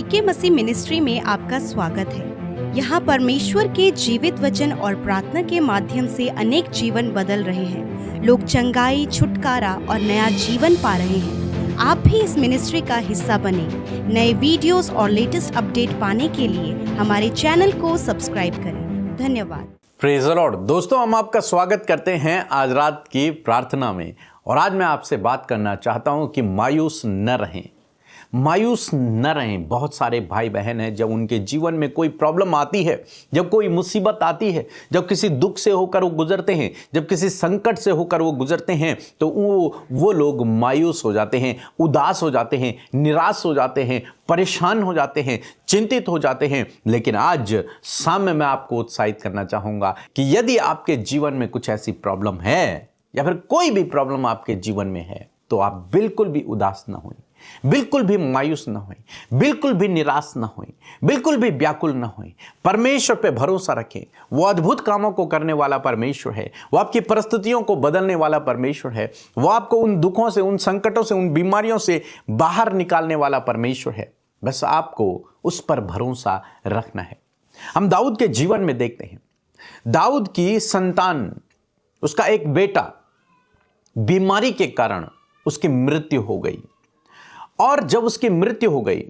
के मसीह मिनिस्ट्री में आपका स्वागत है। यहाँ परमेश्वर के जीवित वचन और प्रार्थना के माध्यम से अनेक जीवन बदल रहे हैं। लोग चंगाई, छुटकारा और नया जीवन पा रहे हैं। आप भी इस मिनिस्ट्री का हिस्सा बने। नए वीडियोस और लेटेस्ट अपडेट पाने के लिए हमारे चैनल को सब्सक्राइब करें। धन्यवाद। Praise the Lord. दोस्तों, हम आपका स्वागत करते हैं आज रात की प्रार्थना में। और आज मैं आपसे बात करना चाहता हूं कि मायूस न रहें। मायूस न रहें। बहुत सारे भाई बहन हैं, जब उनके जीवन में कोई प्रॉब्लम आती है, जब कोई मुसीबत आती है, जब किसी दुख से होकर वो गुजरते हैं, जब किसी संकट से होकर वो गुजरते हैं, तो वो लोग मायूस हो जाते हैं, उदास हो जाते हैं, निराश हो जाते हैं, परेशान हो जाते हैं, चिंतित हो जाते हैं। लेकिन आज शाम में मैं आपको उत्साहित करना चाहूँगा कि यदि आपके जीवन में कुछ ऐसी प्रॉब्लम है या फिर कोई भी प्रॉब्लम आपके जीवन में है, तो आप बिल्कुल भी उदास ना हों, बिल्कुल भी मायूस ना हों, बिल्कुल भी निराश ना हों, बिल्कुल भी व्याकुल ना हों। परमेश्वर पे भरोसा रखें। वो अद्भुत कामों को करने वाला परमेश्वर है। वो आपकी परिस्थितियों को बदलने वाला परमेश्वर है। वो आपको उन दुखों से, उन संकटों से, उन बीमारियों से बाहर निकालने वाला परमेश्वर है। बस आपको उस पर भरोसा रखना है। हम दाऊद के जीवन में देखते हैं, दाऊद की संतान, उसका एक बेटा बीमारी के कारण उसकी मृत्यु हो गई। और जब उसकी मृत्यु हो गई,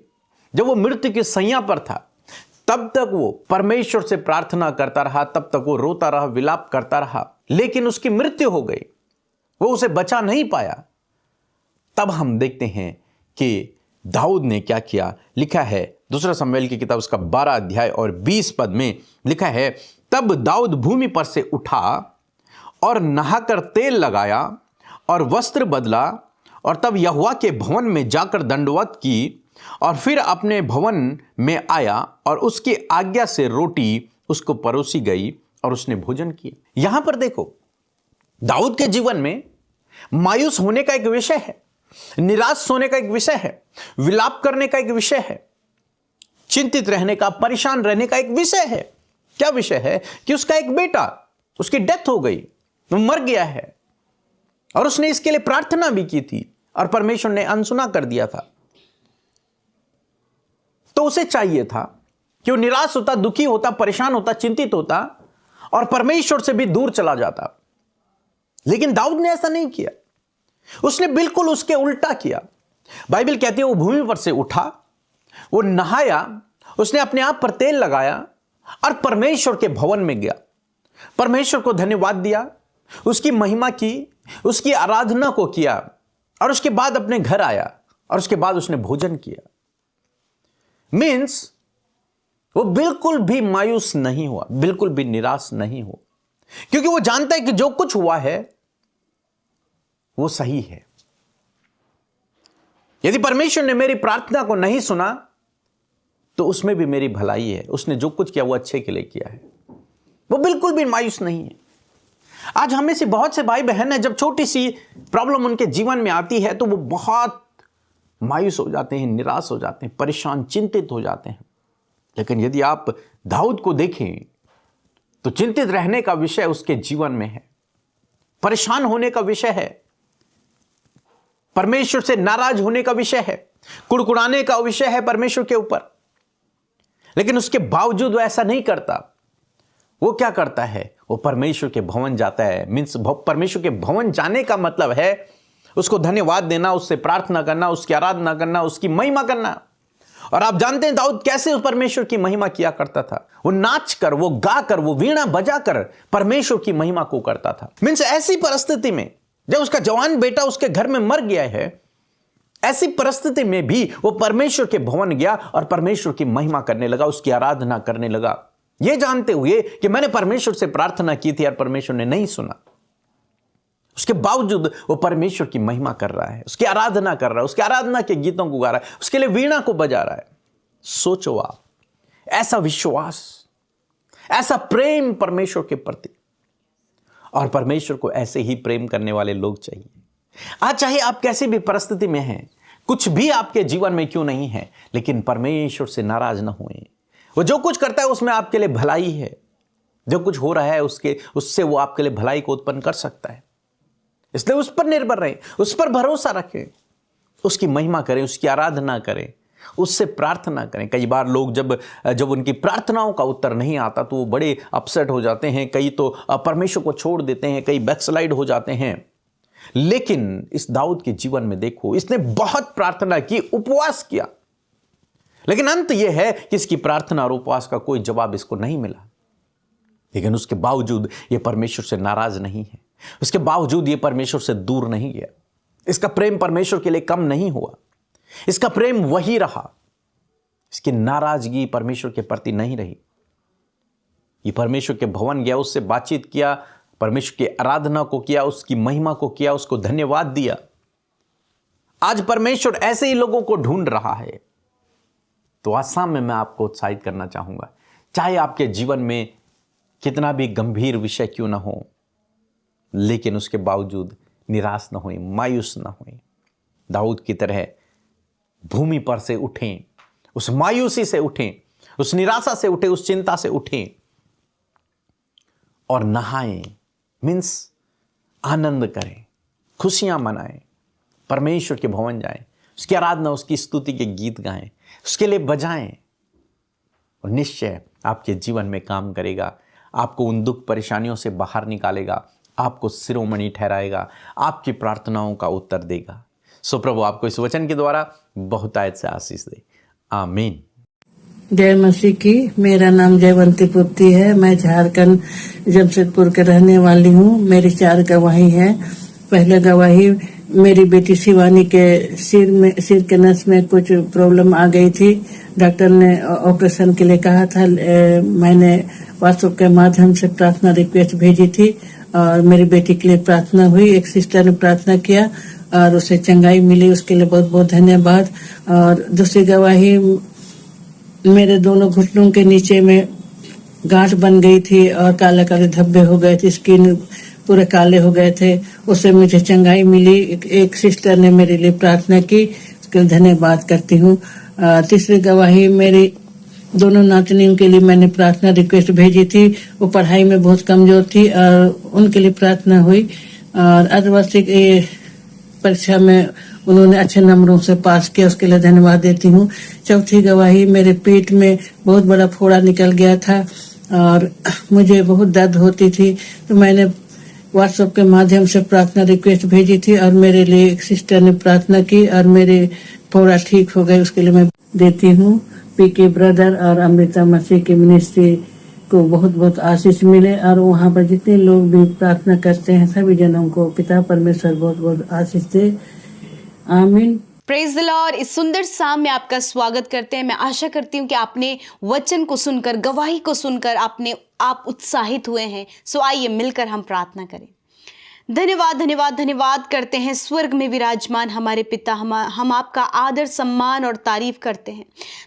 जब वो मृत्यु की सैया पर था, तब तक वो परमेश्वर से प्रार्थना करता रहा, तब तक वो रोता रहा, विलाप करता रहा। लेकिन उसकी मृत्यु हो गई, वो उसे बचा नहीं पाया। तब हम देखते हैं कि दाऊद ने क्या किया। लिखा है दूसरा शमूएल की किताब, उसका 12 अध्याय और 20 पद में लिखा है, तब दाऊद भूमि पर से उठा और नहाकर तेल लगाया और वस्त्र बदला, और तब यहोवा के भवन में जाकर दंडवत की, और फिर अपने भवन में आया और उसकी आज्ञा से रोटी उसको परोसी गई और उसने भोजन किया। यहां पर देखो, दाऊद के जीवन में मायूस होने का एक विषय है, निराश होने का एक विषय है, विलाप करने का एक विषय है, चिंतित रहने का, परेशान रहने का एक विषय है। क्या विषय है? कि उसका एक बेटा, उसकी डेथ हो गई, वो मर गया है, और उसने इसके लिए प्रार्थना भी की थी और परमेश्वर ने अनसुना कर दिया था। तो उसे चाहिए था कि वो निराश होता, दुखी होता, परेशान होता, चिंतित होता और परमेश्वर से भी दूर चला जाता। लेकिन दाऊद ने ऐसा नहीं किया। उसने बिल्कुल उसके उल्टा किया। बाइबल कहती है वो भूमि पर से उठा, वो नहाया, उसने अपने आप पर तेल लगाया और परमेश्वर के भवन में गया। परमेश्वर को धन्यवाद दिया, उसकी महिमा की, उसकी आराधना को किया, और उसके बाद अपने घर आया और उसके बाद उसने भोजन किया। मीन्स वो बिल्कुल भी मायूस नहीं हुआ, बिल्कुल भी निराश नहीं हुआ, क्योंकि वो जानता है कि जो कुछ हुआ है वो सही है। यदि परमेश्वर ने मेरी प्रार्थना को नहीं सुना तो उसमें भी मेरी भलाई है। उसने जो कुछ किया वो अच्छे के लिए किया है। वो बिल्कुल भी मायूस नहीं है। आज हमें से बहुत से भाई बहन हैं, जब छोटी सी प्रॉब्लम उनके जीवन में आती है तो वो बहुत मायूस हो जाते हैं, निराश हो जाते हैं, परेशान, चिंतित हो जाते हैं। लेकिन यदि आप दाऊद को देखें तो चिंतित रहने का विषय उसके जीवन में है, परेशान होने का विषय है, परमेश्वर से नाराज होने का विषय है, कुड़कुड़ाने का विषय है परमेश्वर के ऊपर। लेकिन उसके बावजूद वो ऐसा नहीं करता। वो क्या करता है? वो परमेश्वर के भवन जाता है। मीन्स परमेश्वर के भवन जाने का मतलब है उसको धन्यवाद देना, उससे प्रार्थना करना, उसकी आराधना करना, उसकी महिमा करना। और आप जानते हैं दाऊद कैसे उस परमेश्वर की महिमा किया करता था। वो नाच कर, वो गा कर, वो वीणा बजा कर परमेश्वर की महिमा को करता था। मीन्स ऐसी परिस्थिति में जब उसका जवान बेटा उसके घर में मर गया है, ऐसी परिस्थिति में भी वो परमेश्वर के भवन गया और परमेश्वर की महिमा करने लगा, उसकी आराधना करने लगा, ये जानते हुए कि मैंने परमेश्वर से प्रार्थना की थी और परमेश्वर ने नहीं सुना। उसके बावजूद वो परमेश्वर की महिमा कर रहा है, उसकी आराधना कर रहा है, उसकी आराधना के गीतों को गा रहा है, उसके लिए वीणा को बजा रहा है। सोचो आप, ऐसा विश्वास, ऐसा प्रेम परमेश्वर के प्रति। और परमेश्वर को ऐसे ही प्रेम करने वाले लोग चाहिए। आज चाहे आप कैसी भी परिस्थिति में हैं, कुछ भी आपके जीवन में क्यों नहीं है, लेकिन परमेश्वर से नाराज ना हुए। वो जो कुछ करता है उसमें आपके लिए भलाई है। जो कुछ हो रहा है उससे वो आपके लिए भलाई को उत्पन्न कर सकता है। इसलिए उस पर निर्भर रहें, उस पर भरोसा रखें, उसकी महिमा करें, उसकी आराधना करें, उससे प्रार्थना करें। कई बार लोग जब उनकी प्रार्थनाओं का उत्तर नहीं आता तो वो बड़े अपसेट हो जाते हैं, कई तो परमेश्वर को छोड़ देते हैं, कई बैकस्लाइड हो जाते हैं। लेकिन इस दाऊद के जीवन में देखो, इसने बहुत प्रार्थना की, उपवास किया, लेकिन अंत यह है कि इसकी प्रार्थना और उपवास का कोई जवाब इसको नहीं मिला। लेकिन उसके बावजूद यह परमेश्वर से नाराज नहीं है, उसके बावजूद यह परमेश्वर से दूर नहीं गया। इसका प्रेम परमेश्वर के लिए कम नहीं हुआ, इसका प्रेम वही रहा। इसकी नाराजगी परमेश्वर के प्रति नहीं रही। ये परमेश्वर के भवन गया, उससे बातचीत किया, परमेश्वर की आराधना को किया, उसकी महिमा को किया, उसको धन्यवाद दिया। आज परमेश्वर ऐसे ही लोगों को ढूंढ रहा है। तो आज शाम में मैं आपको उत्साहित करना चाहूंगा, चाहे आपके जीवन में कितना भी गंभीर विषय क्यों ना हो, लेकिन उसके बावजूद निराश ना होएं, मायूस ना होएं। दाऊद की तरह भूमि पर से उठें, उस मायूसी से उठें, उस निराशा से उठें, उस चिंता से उठें और नहाएं, मीन्स आनंद करें, खुशियां मनाएं, परमेश्वर के भवन जाएं, उसकी आराधना, उसकी स्तुति के गीत गाएं, उसके लिए बजाएं, और निश्चय आपके जीवन में काम करेगा। आपको उन दुख परेशानियों से बाहर निकालेगा, आपको शिरोमणि ठहराएगा, आपकी प्रार्थनाओं का उत्तर देगा। सो प्रभु आपको इस वचन के द्वारा बहुतायत से आशीष दे। आमीन। जय मसीह की। मेरा नाम जयवंती पुत्री है। मैं झारखंड जमशेदपुर के रहने वाली हूँ। मेरी 4 गवाही है। पहले गवाही, मेरी बेटी शिवानी के सिर के नस में कुछ प्रॉब्लम आ गई थी। डॉक्टर ने ऑपरेशन के लिए कहा था। मैंने व्हाट्सएप के माध्यम से प्रार्थना रिक्वेस्ट भेजी थी और मेरी बेटी के लिए प्रार्थना हुई। एक सिस्टर ने प्रार्थना किया और उसे चंगाई मिली, उसके लिए बहुत बहुत धन्यवाद। और दूसरी गवाही, मेरे दोनों घुटनों के नीचे में गांठ बन गई थी और काले काले धब्बे हो गए थे, स्किन पूरे काले हो गए थे, उससे मुझे चंगाई मिली। एक सिस्टर ने मेरे लिए प्रार्थना की, उसके लिए धन्यवाद करती हूँ। तीसरी गवाही, मेरी दोनों नातनियों के लिए मैंने प्रार्थना रिक्वेस्ट भेजी थी। वो पढ़ाई में बहुत कमजोर थी और उनके लिए प्रार्थना हुई और अर्धवार्षिक परीक्षा में उन्होंने अच्छे नंबरों से पास किया, उसके लिए धन्यवाद देती हूँ। चौथी गवाही, मेरे पेट में बहुत बड़ा फोड़ा निकल गया था और मुझे बहुत दर्द होती थी, तो मैंने व्हाट्सएप के माध्यम से प्रार्थना रिक्वेस्ट भेजी थी और मेरे लिए एक सिस्टर ने प्रार्थना की और मेरे फोड़ा ठीक हो गए, उसके लिए मैं देती हूँ। पीके ब्रदर और अमृता मसीह की मिनिस्ट्री को बहुत बहुत आशीष मिले और वहाँ पर जितने लोग भी प्रार्थना करते हैं सभी जनों को पिता परमेश्वर बहुत बहुत आशीष दे। आमीन। Praise the Lord. इस सुंदर शाम में आपका स्वागत करते हैं। मैं आशा करती हूँ कि आपने वचन को सुनकर, गवाही को सुनकर आप उत्साहित हुए हैं। सो आइए मिलकर हम प्रार्थना करें। धन्यवाद धन्यवाद धन्यवाद करते हैं स्वर्ग में विराजमान हमारे पिता। हम आपका आदर सम्मान और तारीफ करते हैं।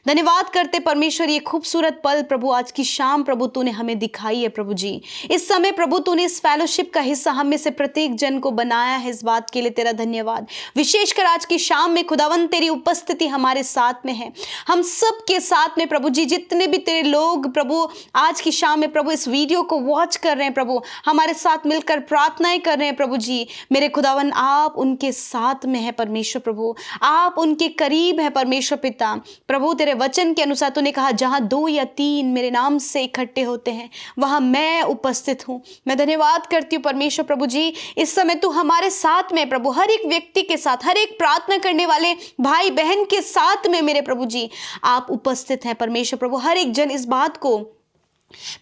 धन्यवाद करते परमेश्वर, ये खूबसूरत पल प्रभु, आज की शाम प्रभु तूने हमें दिखाई है प्रभु जी। इस समय प्रभु तूने इस फेलोशिप का हिस्सा हम में से प्रत्येक जन को बनाया है, इस बात के लिए तेरा धन्यवाद। विशेषकर आज की शाम में खुदावन तेरी उपस्थिति हमारे साथ में है, हम सब के साथ में प्रभु जी। जितने भी तेरे लोग प्रभु आज की शाम में प्रभु इस वीडियो को वॉच कर रहे हैं प्रभु, हमारे साथ मिलकर प्रार्थनाएं कर रहे हैं प्रभु जी, मेरे खुदावन आप उनके साथ में है परमेश्वर प्रभु, आप उनके करीब है परमेश्वर पिता। प्रभु तेरे वचन के अनुसार तूने कहा जहां 2 या 3 मेरे नाम से इकट्ठे होते हैं वहां मैं उपस्थित हूं। मैं धन्यवाद करती हूं परमेश्वर प्रभु जी, इस समय तू हमारे साथ में प्रभु, हर एक व्यक्ति के साथ, हर एक प्रार्थना करने वाले भाई बहन के साथ में मेरे प्रभु जी आप उपस्थित हैं परमेश्वर प्रभु। हर एक जन इस बात को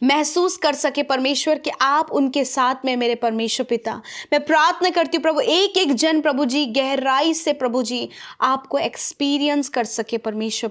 महसूस कर सके परमेश्वर कि आप उनके साथ में मेरे परमेश्वर पिता। मैं प्रार्थना करती हूँ प्रभु, एक एक जन प्रभु जी गहराई से प्रभु जी आपको एक्सपीरियंस कर सके परमेश्वर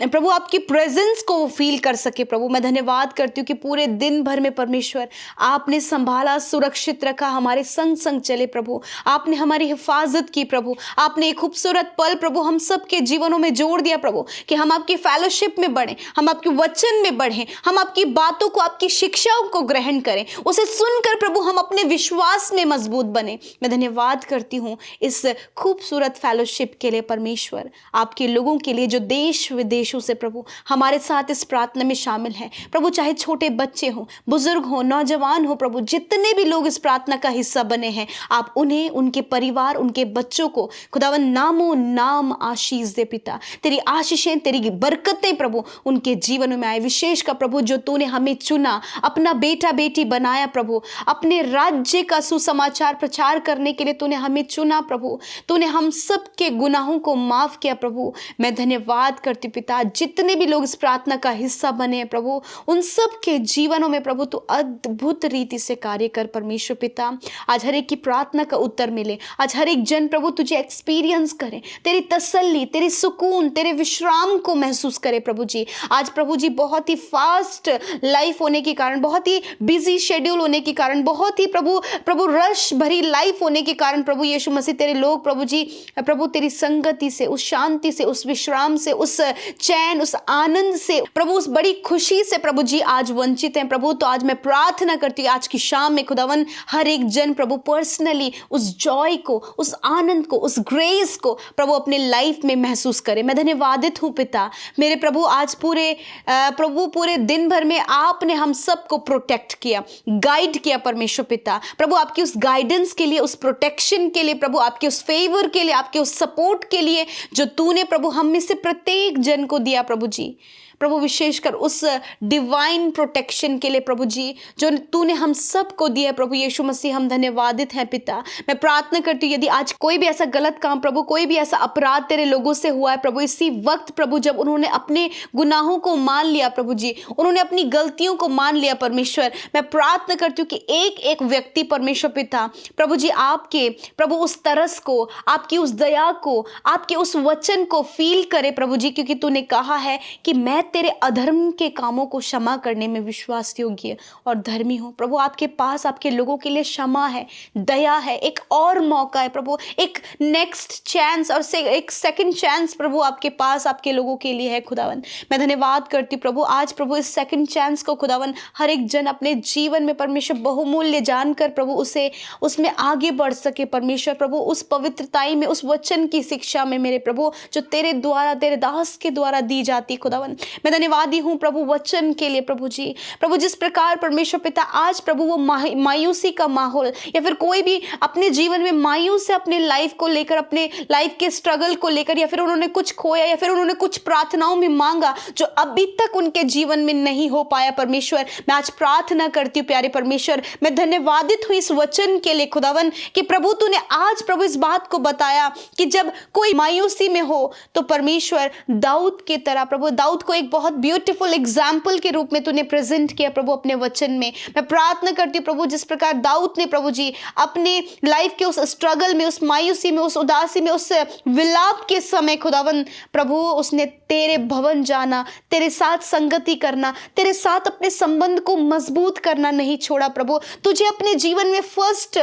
प्रभु आपकी प्रेजेंस को वो फील कर सके प्रभु। मैं धन्यवाद करती हूँ कि पूरे दिन भर में परमेश्वर आपने संभाला, सुरक्षित रखा, हमारे संग संग चले प्रभु, आपने हमारी हिफाजत की प्रभु, आपने एक खूबसूरत पल प्रभु हम सब के जीवनों में जोड़ दिया प्रभु कि हम आपकी फेलोशिप में बढ़ें, हम आपके वचन में बढ़ें, हम आपकी बात बातों को, आपकी शिक्षाओं को ग्रहण करें, उसे सुनकर प्रभु हम अपने विश्वास में मजबूत बने। मैं धन्यवाद करती हूँ इस खूबसूरत फेलोशिप के लिए परमेश्वर, आपके लोगों के लिए जो देश विदेशों से प्रभु हमारे साथ इस प्रार्थना में शामिल हैं प्रभु, चाहे छोटे बच्चे हों, बुजुर्ग हों, नौजवान हो प्रभु, जितने भी लोग इस प्रार्थना का हिस्सा बने हैं, आप उन्हें, उनके परिवार, उनके बच्चों को खुदावन नामों नाम आशीष दे पिता। तेरी आशीषें, तेरी बरकतें प्रभु उनके जीवन में आए। विशेष का प्रभु जो तूने हमें चुना, अपना बेटा बेटी बनाया प्रभु, अपने राज्य का सुसमाचार प्रचार करने के लिए तूने हमें चुना प्रभु, तूने हम सब के गुनाहों को माफ किया प्रभु। मैं धन्यवाद करती पिता, जितने भी लोग इस प्रार्थना का हिस्सा बने हैं प्रभु, उन सब के जीवनों में प्रभु तू अद्भुत रीति से कार्य कर परमेश्वर पिता। आज हर एक की प्रार्थना का उत्तर मिले, आज हर एक जन प्रभु तुझे एक्सपीरियंस करे, तेरी तसल्ली, तेरी सुकून, तेरे विश्राम को महसूस करे प्रभु जी। आज प्रभु जी बहुत ही फास्ट लाइफ होने के कारण, बहुत ही बिजी शेड्यूल होने के कारण, बहुत ही प्रभु रश भरी लाइफ होने के कारण प्रभु यीशु मसीह तेरे लोग प्रभु जी, प्रभु तेरी संगति से, उस शांति से, उस विश्राम से, उस चैन, उस आनंद से प्रभु, उस बड़ी खुशी से प्रभु जी आज वंचित हैं प्रभु। तो आज मैं प्रार्थना करती हूँ आज की शाम में खुदावन हर एक जन प्रभु पर्सनली उस जॉय को, उस आनंद को, उस ग्रेस को प्रभु अपने लाइफ में महसूस करे। मैं धन्यवादित हूँ पिता मेरे प्रभु, आज पूरे दिन भर में आपने हम सबको प्रोटेक्ट किया, गाइड किया परमेश्वर पिता। प्रभु आपकी उस गाइडेंस के लिए, उस प्रोटेक्शन के लिए प्रभु, आपके उस फेवर के लिए, आपके उस सपोर्ट के लिए जो तूने प्रभु हम में से प्रत्येक जन को दिया प्रभु जी। प्रभु विशेषकर उस डिवाइन प्रोटेक्शन के लिए प्रभु जी जो तूने हम सबको दिया है प्रभु यीशु मसीह, हम धन्यवादित हैं पिता। मैं प्रार्थना करती हूँ यदि आज कोई भी ऐसा गलत काम प्रभु, कोई भी ऐसा अपराध तेरे लोगों से हुआ है प्रभु, इसी वक्त प्रभु जब उन्होंने अपने गुनाहों को मान लिया प्रभु जी, उन्होंने अपनी गलतियों को मान लिया परमेश्वर, मैं प्रार्थना करती हूँ कि एक एक व्यक्ति परमेश्वर पिता प्रभु जी आपके प्रभु उस तरस को, आपकी उस दया को, आपके उस वचन को फील करे प्रभु जी, क्योंकि तूने कहा है कि मैं तेरे अधर्म के कामों को क्षमा करने में विश्वास योग्य और धर्मी हूं। प्रभु आपके पास आपके लोगों के लिए क्षमा है, दया है, एक और मौका है प्रभु, एक नेक्स्ट चांस और एक सेकंड चांस प्रभु आपके पास आपके लोगों के लिए है खुदावन। मैं धन्यवाद करती हूँ प्रभु आज प्रभु इस सेकंड चांस को खुदावन हर एक जन अपने जीवन में परमेश्वर बहुमूल्य जानकर प्रभु उसे उसमें आगे बढ़ सके परमेश्वर प्रभु, उस पवित्रताई में, उस वचन की शिक्षा में मेरे प्रभु जो तेरे द्वारा, तेरे दास के द्वारा दी जाती खुदावन। मैं धन्यवादी हूँ प्रभु वचन के लिए प्रभु जी। प्रभु जिस प्रकार परमेश्वर पिता आज प्रभु वो मायूसी का माहौल या फिर कोई भी अपने जीवन में मायूस है अपने लाइफ को लेकर, अपने लाइफ के स्ट्रगल को लेकर, या फिर उन्होंने कुछ खोया या फिर उन्होंने कुछ प्रार्थनाओं में मांगा जो अभी तक उनके जीवन में नहीं हो पाया परमेश्वर, मैं आज प्रार्थना करती हूँ प्यारे परमेश्वर, मैं धन्यवादित हूँ इस वचन के लिए खुदावन कि प्रभु तूने आज प्रभु इस बात को बताया कि जब कोई मायूसी में हो तो परमेश्वर दाऊद की तरह प्रभु, दाऊद को एक बहुत ब्यूटीफुल एग्जाम्पल के रूप में तूने प्रेजेंट किया प्रभु अपने वचन में। मैं प्रार्थना करती हूँ प्रभु जिस प्रकार दाऊद ने प्रभु जी अपने लाइफ के उस स्ट्रगल में, उस मायूसी में, उस उदासी में, उस विलाप के समय खुदावन प्रभु उसने तेरे भवन जाना, तेरे साथ संगति करना, तेरे साथ अपने संबंध को मजबूत करना नहीं छोड़ा प्रभु, तुझे अपने जीवन में फर्स्ट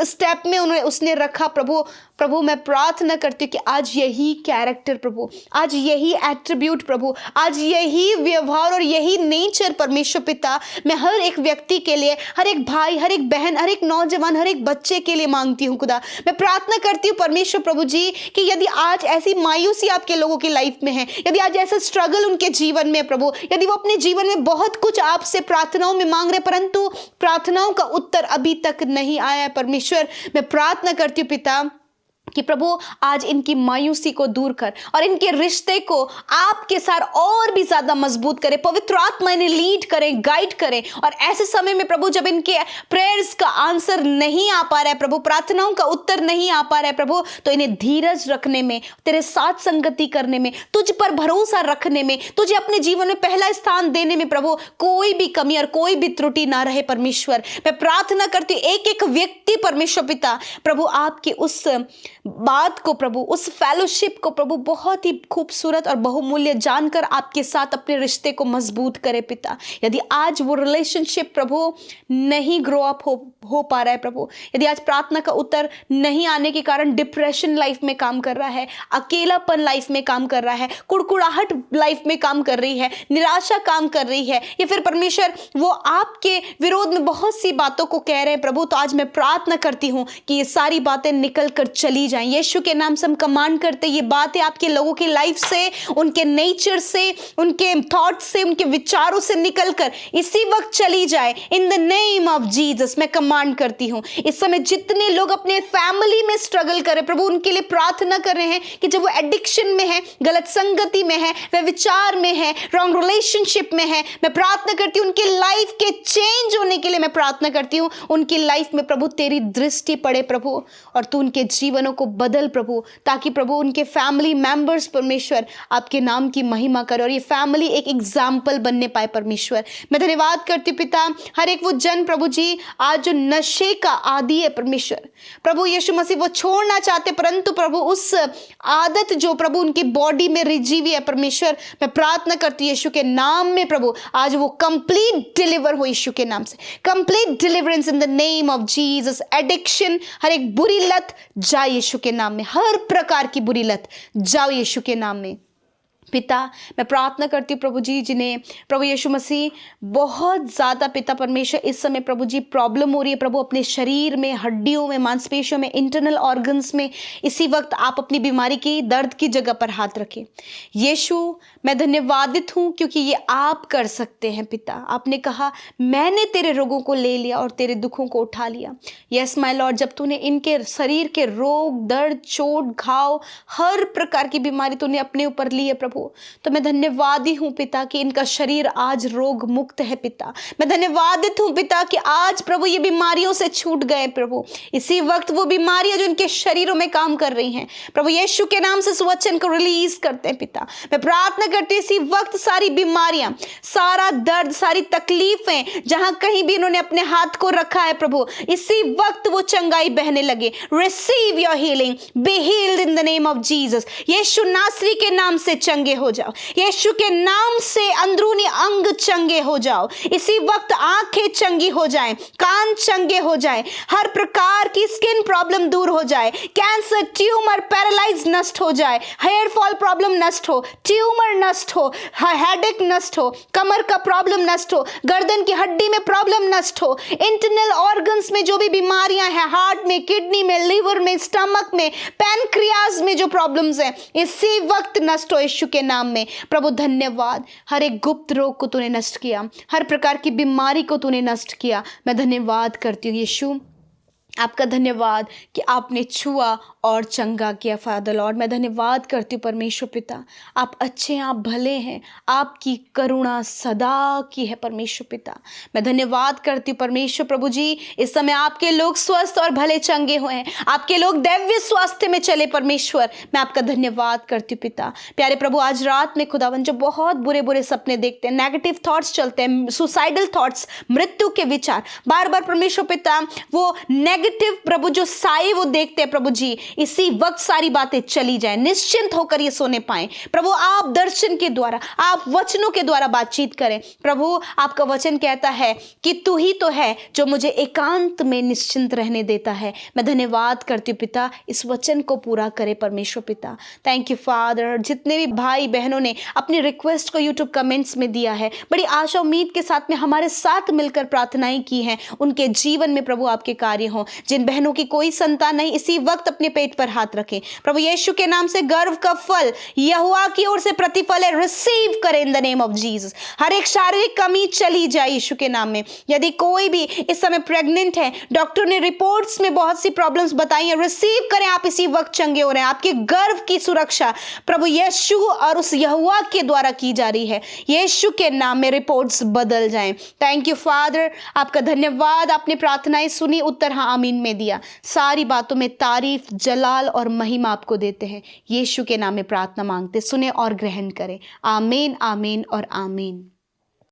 स्टेप में उसने रखा प्रभु। प्रभु मैं प्रार्थना करती हूँ कि आज यही कैरेक्टर प्रभु, आज यही एट्रीब्यूट प्रभु, आज यही व्यवहार और यही नेचर परमेश्वर पिता मैं हर एक व्यक्ति के लिए, हर एक भाई, हर एक बहन, हर एक नौजवान, हर एक बच्चे के लिए मांगती हूँ खुदा। मैं प्रार्थना करती हूँ परमेश्वर प्रभु जी कि यदि आज ऐसी मायूसी आपके लोगों की लाइफ में है, यदि आज ऐसा स्ट्रगल उनके जीवन में प्रभु, यदि वो अपने जीवन में बहुत कुछ आपसे प्रार्थनाओं में मांग रहे परंतु प्रार्थनाओं का उत्तर अभी तक नहीं आया परमेश्वर, मैं प्रार्थना करती हूँ पिता कि प्रभु आज इनकी मायूसी को दूर कर और इनके रिश्ते को आपके साथ और भी ज्यादा मजबूत करे, पवित्र आत्मा इन्हें लीड करें, गाइड करें। और ऐसे समय में प्रभु जब इनके प्रेयर्स का आंसर नहीं आ पा रहा है प्रभु, प्रार्थनाओं का उत्तर नहीं आ पा रहा है प्रभु, तो इन्हें धीरज रखने में, तेरे साथ संगति करने में, तुझ पर भरोसा रखने में, तुझे अपने जीवन में पहला स्थान देने में प्रभु कोई भी कमी और कोई भी त्रुटि ना रहे परमेश्वर। मैं प्रार्थना करती हूँ एक एक व्यक्ति परमेश्वर पिता प्रभु आपके उस बात को प्रभु, उस फेलोशिप को प्रभु बहुत ही खूबसूरत और बहुमूल्य जानकर आपके साथ अपने रिश्ते को मजबूत करे पिता। यदि आज वो रिलेशनशिप प्रभु नहीं ग्रो अप हो पा रहा है प्रभु, यदि आज प्रार्थना का उत्तर नहीं आने के कारण डिप्रेशन लाइफ में काम कर रहा है, अकेलापन लाइफ में काम कर रहा है, कुड़कुड़ाहट लाइफ में काम कर रही है, निराशा काम कर रही है, या फिर परमेश्वर वो आपके विरोध में बहुत सी बातों को कह रहे हैं प्रभु, तो आज मैं प्रार्थना करती हूँ कि ये सारी बातें निकल कर चली जाएं। यीशु के नाम से हम कमांड करते ये बातें आपके लोगों की लाइफ से, उनके नेचर से, उनके थॉट से, उनके विचारों से निकल कर इसी वक्त चली जाए इन द नेम ऑफ जीसस। मैं कमांड करती हूँ इस समय जितने लोग अपने फैमिली में स्ट्रगल कर रहे प्रभु, उनके लिए प्रार्थना कर रहे हैं कि जब वो एडिक्शन में है, गलत संगति में है, वह विचार में है, रॉन्ग रिलेशनशिप में है, मैं प्रार्थना करती हूँ उनके लाइफ के चेंज होने के लिए मैं प्रार्थना करती हूँ। उनकी लाइफ में प्रभु तेरी दृष्टि पड़े प्रभु, और तू उनके जीवनों को बदल प्रभु, ताकि प्रभु उनके फैमिली मेंबर्स परमेश्वर आपके नाम की महिमा करे और ये फैमिली एक एग्जाम्पल बनने पाए परमेश्वर। मैं धन्यवाद करती हूँ पिता, हर एक वो जन प्रभु जी आज जो नशे का आदी है परमेश्वर, प्रभु यीशु मसीह वो छोड़ना चाहते, परंतु प्रभु उस आदत जो प्रभु उनकी बॉडी में रिजी हुई है परमेश्वर, मैं प्रार्थना करती हूँ यीशु के नाम में प्रभु आज वो कंप्लीट डिलीवर हो, यीशु के नाम से complete deliverance in the name of Jesus. Addiction, हर एक बुरी लत जाए यीशु के नाम में, हर प्रकार की बुरी लत जाओ यीशु के नाम में। पिता मैं प्रार्थना करती हूँ प्रभु जी, जिन्हें प्रभु यीशु मसीह बहुत ज़्यादा पिता परमेश्वर इस समय प्रभु जी प्रॉब्लम हो रही है प्रभु अपने शरीर में, हड्डियों में, मांसपेशियों में, इंटरनल ऑर्गन्स में, इसी वक्त आप अपनी बीमारी की, दर्द की जगह पर हाथ रखें यीशु। मैं धन्यवादित हूँ क्योंकि ये आप कर सकते हैं पिता। आपने कहा मैंने तेरे रोगों को ले लिया और तेरे दुखों को उठा लिया। यस माय लॉर्ड, जब तूने इनके शरीर के रोग, दर्द, चोट, घाव, हर प्रकार की बीमारी तूने अपने ऊपर ली है प्रभु, तो मैं धन्यवादी हूँ पिता कि इनका शरीर आज रोग मुक्त है पिता। मैं धन्यवादित हूँ पिता कि आज प्रभु ये बीमारियों से छूट गए प्रभु। इसी वक्त वो बीमारियां जो इनके शरीरों में काम कर रही हैं प्रभु यीशु के नाम से इस वचन को रिलीज करते हैं पिता। मैं प्रार्थना करती हूँ इसी वक्त सारी बीमारियां, सारा दर्द, सारी तकलीफें जहां कहीं भी इन्होंने अपने हाथ को रखा है प्रभु, इसी वक्त वो चंगाई बहने लगे। Receive your healing, be healed in the name of Jesus. यीशु नासरी के नाम से चंगे हो जाओ, यीशु के नाम से अंदरूनी अंग चंगे हो जाओ। इसी वक्त आंखें चंगी हो जाएं, कान चंगे हो जाएं, हर प्रकार की स्किन प्रॉब्लम दूर हो जाए, कैंसर, ट्यूमर, पैरालाइज नष्ट हो जाए, हेयर फॉल प्रॉब्लम नष्ट हो, ट्यूमर नष्ट हो, हेडेक नष्ट हो, कमर का प्रॉब्लम नष्ट हो, गर्दन की हड्डी में प्रॉब्लम नष्ट हो, इंटरनल ऑर्गन्स में जो भी बीमारियां हैं, हार्ट में, किडनी में, लिवर में, स्टमक में, पैनक्रियाज में जो प्रॉब्लम्स हैं, इसी वक्त नष्ट हो यीशु के नाम में प्रभु। धन्यवाद, हर एक गुप्त रोग को तूने नष्ट किया, हर प्रकार की बीमारी को तूने नष्ट किया। मैं धन्यवाद करती हूँ यीशु, आपका धन्यवाद कि आपने छुआ और चंगा किया फादर लॉर्ड। मैं धन्यवाद करती हूँ परमेश्वर पिता, आप अच्छे हैं, आप भले हैं, आपकी करुणा सदा की है परमेश्वर पिता। मैं धन्यवाद करती हूँ परमेश्वर प्रभु जी, इस समय आपके लोग स्वस्थ और भले चंगे हुए हैं, आपके लोग दैव्य स्वास्थ्य में चले परमेश्वर। मैं आपका धन्यवाद करती हूँ पिता। प्यारे प्रभु, आज रात में खुदावन जो बहुत बुरे बुरे सपने देखते हैं, नेगेटिव थॉट्स चलते हैं, सुसाइडल थॉट्स, मृत्यु के विचार, बार बार परमेश्वर पिता वो नेगेटिव प्रभु जो साए वो देखते हैं प्रभु जी, इसी वक्त सारी बातें चली जाए, निश्चिंत होकर ये सोने पाए प्रभु। आप दर्शन के द्वारा, आप वचनों के द्वारा बातचीत करें प्रभु। आपका वचन कहता है कि तू ही तो है जो मुझे एकांत में निश्चिंत रहने देता है। मैं धन्यवाद करती हूँ पिता, इस वचन को पूरा करे परमेश्वर पिता। Thank you father. जितने भी भाई बहनों ने अपनी रिक्वेस्ट को यूट्यूब कमेंट्स में दिया है, बड़ी आशा उम्मीद के साथ में हमारे साथ मिलकर प्रार्थनाएं की हैं, उनके जीवन में प्रभु आपके कार्य हों। जिन बहनों की कोई संतान नहीं, इसी वक्त अपने पेट पर हाथ रखें प्रभु यीशु के नाम से। गर्भ का फल यहोवा की ओर से प्रतिफल है, रिसीव करें in the name of Jesus. हर एक शारीरिक कमी चली जाए यीशु के नाम में। यदि कोई भी इस समय प्रेग्नेंट है, डॉक्टर ने रिपोर्ट्स में बहुत सी प्रॉब्लम्स बताई हैं, रिसीव करें, आप इसी वक्त चंगे हो रहे हैं। आपके गर्भ की सुरक्षा प्रभु यीशु और उस यहोवा के द्वारा की जा रही है। यीशु के नाम में रिपोर्ट्स बदल जाएं। थैंक यू फादर, आपका धन्यवाद। आपने प्रार्थनाएं सुनी, उत्तर हाँ आमीन में दिया। सारी बातों में तारीफ, जलाल और महिमा आपको देते हैं। यीशु के नाम में प्रार्थना मांगते, सुने और ग्रहण करें। आमीन, आमीन और आमीन।